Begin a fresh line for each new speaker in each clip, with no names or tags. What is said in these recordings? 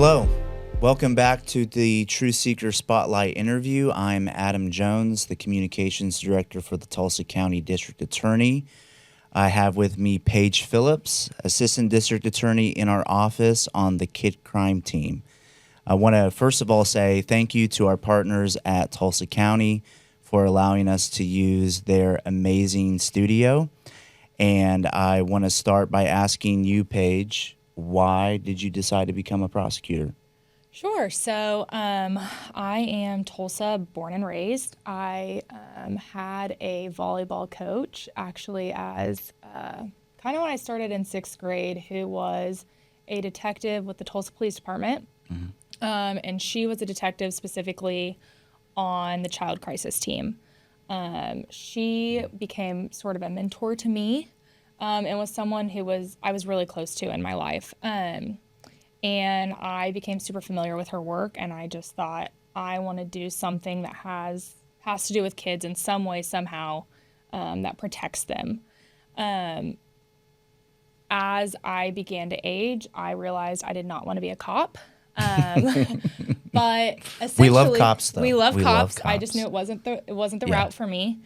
Hello. Welcome back to the True Seeker Spotlight interview. I'm Adam Jones, the Communications Director for the Tulsa County District Attorney. I have with me Paige Phillips, Assistant District Attorney in our office on the Kid Crime Team. I want to first of all say thank you to our partners at Tulsa County for allowing us to use their amazing studio. And I want to start by asking you, Paige, why did you decide to become a prosecutor?
Sure. So I am Tulsa born and raised. I had a volleyball coach actually as kind of when I started in sixth grade, who was a detective with the Tulsa Police Department. And she was a detective specifically on the child crisis team. She became sort of a mentor to me and was someone who I was really close to in my life. And I became super familiar with her work, and I just thought I want to do something that has to do with kids in some way, somehow, that protects them. As I began to age, I realized I did not want to be a cop. But essentially,
We love cops, though.
We love cops.
Love
I just
cops.
knew it wasn't the route for me.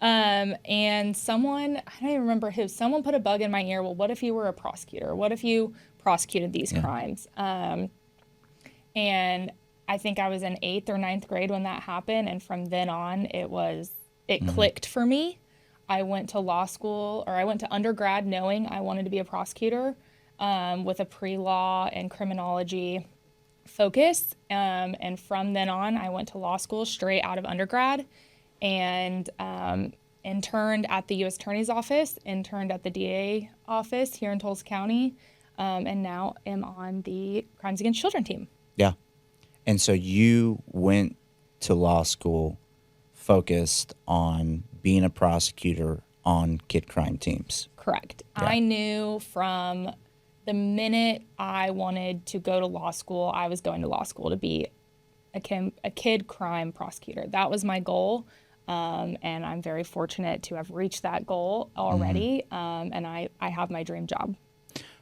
And someone, I don't even remember who, someone put a bug in my ear. Well, what if you were a prosecutor? What if you prosecuted these crimes? And I think I was in 8th or 9th grade when that happened. And from then on, it clicked for me. I went to law school, or I went to undergrad knowing I wanted to be a prosecutor with a pre-law and criminology focus. And from then on, I went to law school straight out of undergrad and interned at the U.S. Attorney's Office, interned at the DA office here in Tulsa County, and now am on the Crimes Against Children team.
Yeah. And so you went to law school focused on being a prosecutor on kid crime teams.
Correct.
Yeah.
I knew from the minute I wanted to go to law school, I was going to law school to be a kid crime prosecutor. That was my goal. And I'm very fortunate to have reached that goal already. And I have my dream job.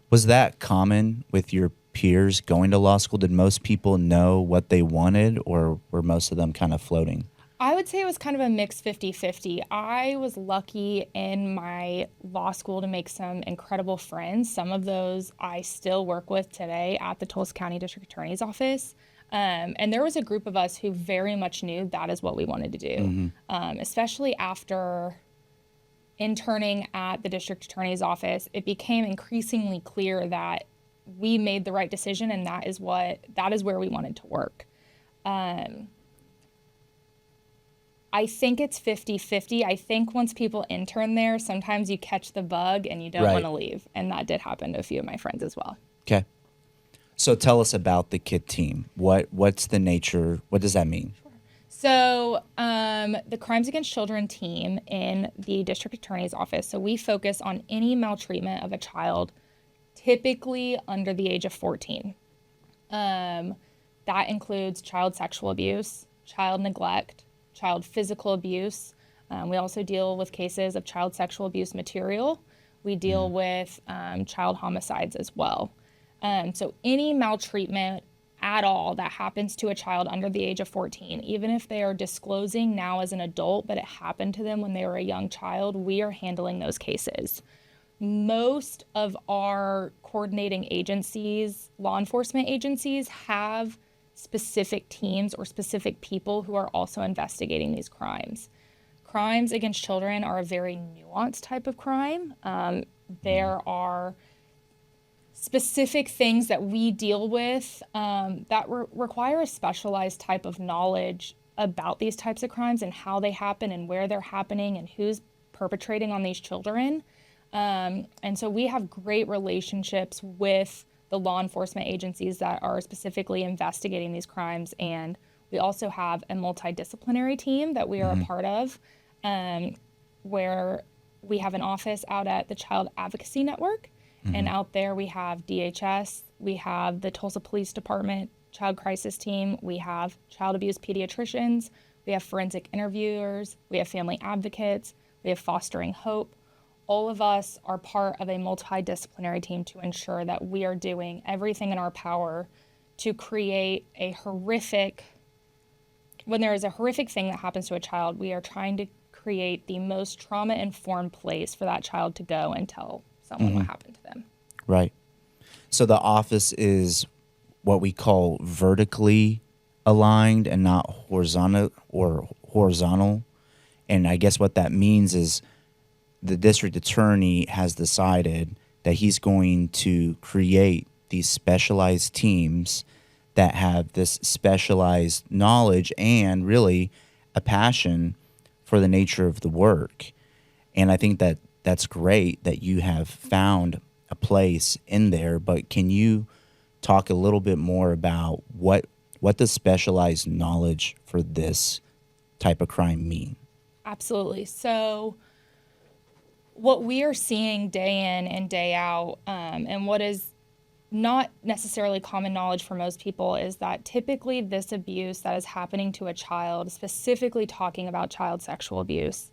Was that common with your peers going to law school? Did most people know what they wanted, or were most of them kind of floating?
I would say it was kind of a mixed 50-50. I was lucky in my law school to make some incredible friends. Some of those I still work with today at the Tulsa County District Attorney's Office. And there was a group of us who very much knew that is what we wanted to do, especially after interning at the District Attorney's Office. It became increasingly clear that we made the right decision, and that is where we wanted to work. I think it's 50-50. I think once people intern there, sometimes you catch the bug and you don't want to leave. And that did happen to a few of my friends as well.
Okay. So tell us about the KID team. What's the nature? What does that mean?
Sure. So the Crimes Against Children team in the District Attorney's Office, so we focus on any maltreatment of a child, typically under the age of 14. That includes child sexual abuse, child neglect, child physical abuse. We also deal with cases of child sexual abuse material. We deal with child homicides as well. So any maltreatment at all that happens to a child under the age of 14, even if they are disclosing now as an adult, but it happened to them when they were a young child, we are handling those cases. Most of our coordinating agencies, law enforcement agencies, have specific teams or specific people who are also investigating these crimes. Crimes against children are a very nuanced type of crime. There are specific things that we deal with that require a specialized type of knowledge about these types of crimes and how they happen and where they're happening and who's perpetrating on these children. And so we have great relationships with the law enforcement agencies that are specifically investigating these crimes. And we also have a multidisciplinary team that we are a part of, where we have an office out at the Child Advocacy Network. And out there we have DHS, we have the Tulsa Police Department Child Crisis Team, we have child abuse pediatricians, we have forensic interviewers, we have family advocates, we have Fostering Hope. All of us are part of a multidisciplinary team to ensure that we are doing everything in our power to create when there is a horrific thing that happens to a child, we are trying to create the most trauma-informed place for that child to go and tell someone what happened to them.
Right. So the office is what we call vertically aligned and not horizontal. And I guess what that means is the district attorney has decided that he's going to create these specialized teams that have this specialized knowledge and really a passion for the nature of the work. And I think that that's great that you have found a place in there, but can you talk a little bit more about what does specialized knowledge for this type of crime mean?
Absolutely. So what we are seeing day in and day out, and what is not necessarily common knowledge for most people, is that typically this abuse that is happening to a child, specifically talking about child sexual abuse,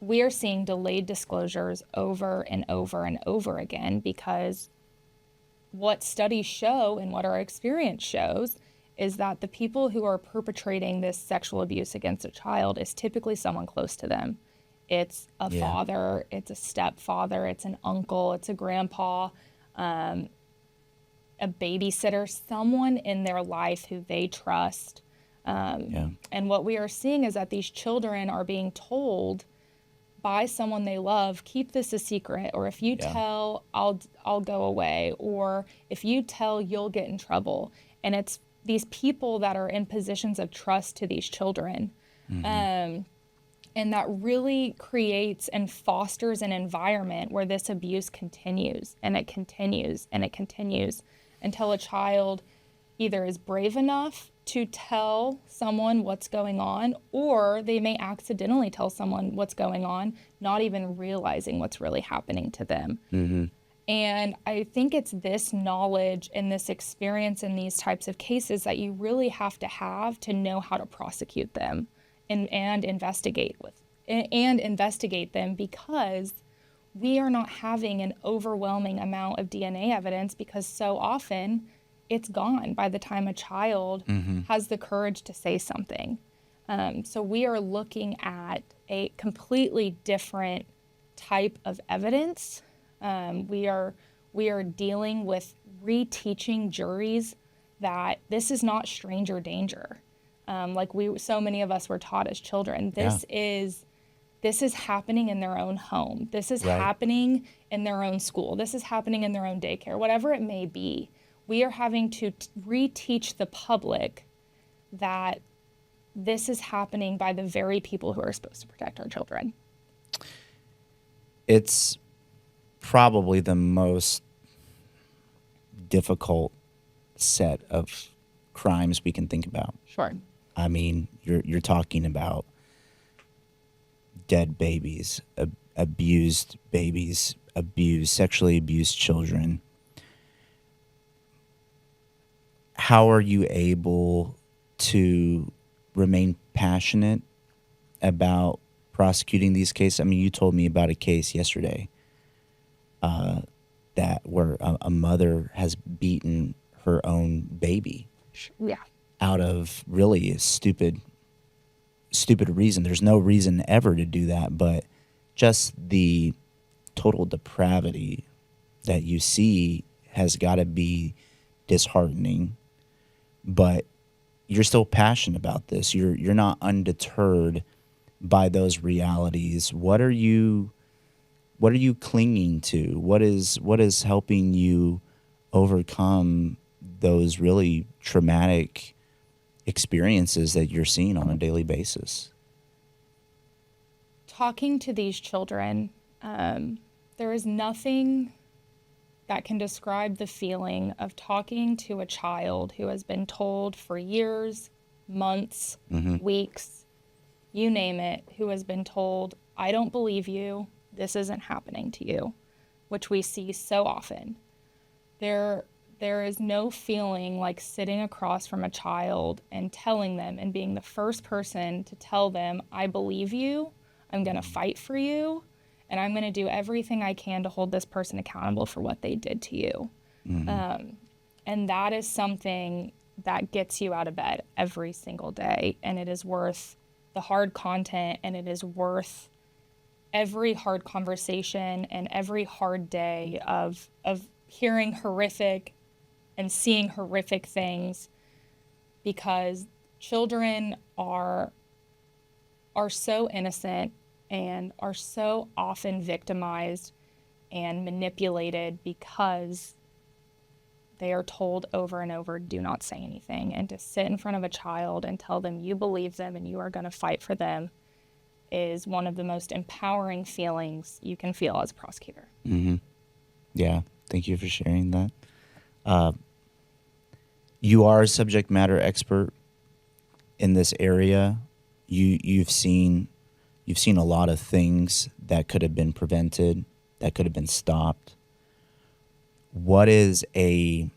we are seeing delayed disclosures over and over and over again, because what studies show and what our experience shows is that the people who are perpetrating this sexual abuse against a child is typically someone close to them. It's a father, it's a stepfather, it's an uncle, it's a grandpa, a babysitter, someone in their life who they trust. And what we are seeing is that these children are being told by someone they love, keep this a secret, or if you tell, I'll go away, or if you tell, you'll get in trouble. And it's these people that are in positions of trust to these children. And that really creates and fosters an environment where this abuse continues, and it continues, and it continues until a child either is brave enough to tell someone what's going on, or they may accidentally tell someone what's going on, not even realizing what's really happening to them. And I think it's this knowledge and this experience in these types of cases that you really have to know how to prosecute them and investigate them, because we are not having an overwhelming amount of DNA evidence, because so often it's gone by the time a child has the courage to say something. So we are looking at a completely different type of evidence. We are dealing with reteaching juries that this is not stranger danger. So many of us were taught as children. This is happening in their own home. This is happening in their own school. This is happening in their own daycare, whatever it may be. We are having to reteach the public that this is happening by the very people who are supposed to protect our children.
It's probably the most difficult set of crimes we can think about.
Sure.
I mean, you're talking about dead babies, abused babies, sexually abused children. How are you able to remain passionate about prosecuting these cases? I mean, you told me about a case yesterday where a mother has beaten her own baby. Out of really a stupid reason. There's no reason ever to do that, but just the total depravity that you see has got to be disheartening. But you're still passionate about this. You're not undeterred by those realities. What are you clinging to? What is helping you overcome those really traumatic experiences that you're seeing on a daily basis?
Talking to these children, there is nothing that can describe the feeling of talking to a child who has been told for years, months, weeks, you name it, who has been told, I don't believe you, this isn't happening to you, which we see so often. There is no feeling like sitting across from a child and telling them and being the first person to tell them, I believe you, I'm going to fight for you, and I'm going to do everything I can to hold this person accountable for what they did to you. And that is something that gets you out of bed every single day. And it is worth the hard content, and it is worth every hard conversation and every hard day of hearing horrific and seeing horrific things, because children are so innocent and are so often victimized and manipulated because they are told over and over, do not say anything. And to sit in front of a child and tell them you believe them and you are going to fight for them is one of the most empowering feelings you can feel as a prosecutor.
Mm-hmm. Yeah, thank you for sharing that. You are a subject matter expert in this area. You've seen a lot of things that could have been prevented, that could have been stopped. What is a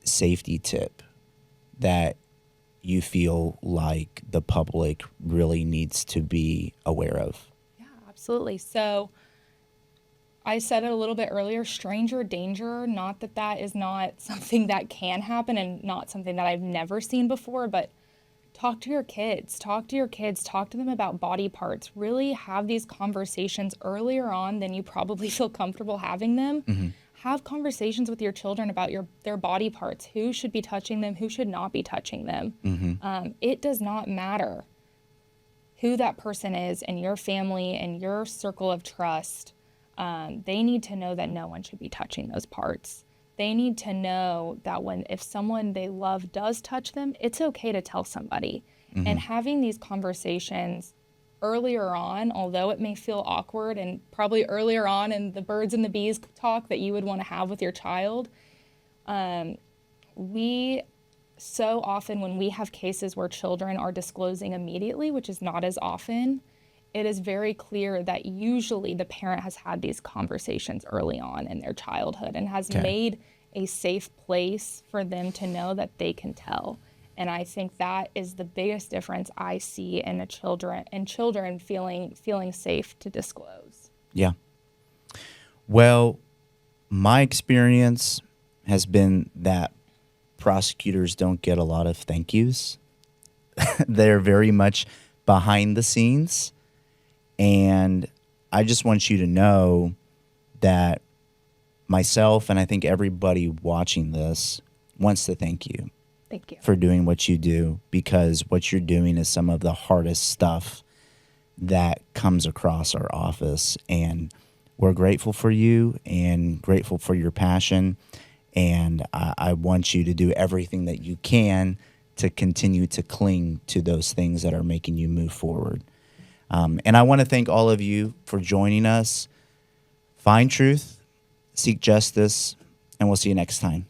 safety tip that you feel like the public really needs to be aware of?
Yeah, absolutely. So I said it a little bit earlier, stranger danger, not that that is not something that can happen and not something that I've never seen before, but talk to your kids, talk to them about body parts, really have these conversations earlier on than you probably feel comfortable having them.
Mm-hmm.
Have conversations with your children about their body parts, who should be touching them, who should not be touching them.
Mm-hmm.
It does not matter who that person is in your family and your circle of trust. They need to know that no one should be touching those parts. They need to know that if someone they love does touch them, it's okay to tell somebody.
Mm-hmm.
And having these conversations earlier on, although it may feel awkward and probably earlier on in the birds and the bees talk that you would want to have with your child, we so often, when we have cases where children are disclosing immediately, which is not as often, it is very clear that usually the parent has had these conversations early on in their childhood and has made a safe place for them to know that they can tell. And I think that is the biggest difference I see in children feeling safe to disclose.
Yeah. Well, my experience has been that prosecutors don't get a lot of thank yous. They're very much behind the scenes. And I just want you to know that myself, and I think everybody watching this, wants to thank you.
Thank you.
For doing what you do, because what you're doing is some of the hardest stuff that comes across our office. And we're grateful for you and grateful for your passion. And I want you to do everything that you can to continue to cling to those things that are making you move forward. And I want to thank all of you for joining us. Find truth, seek justice, and we'll see you next time.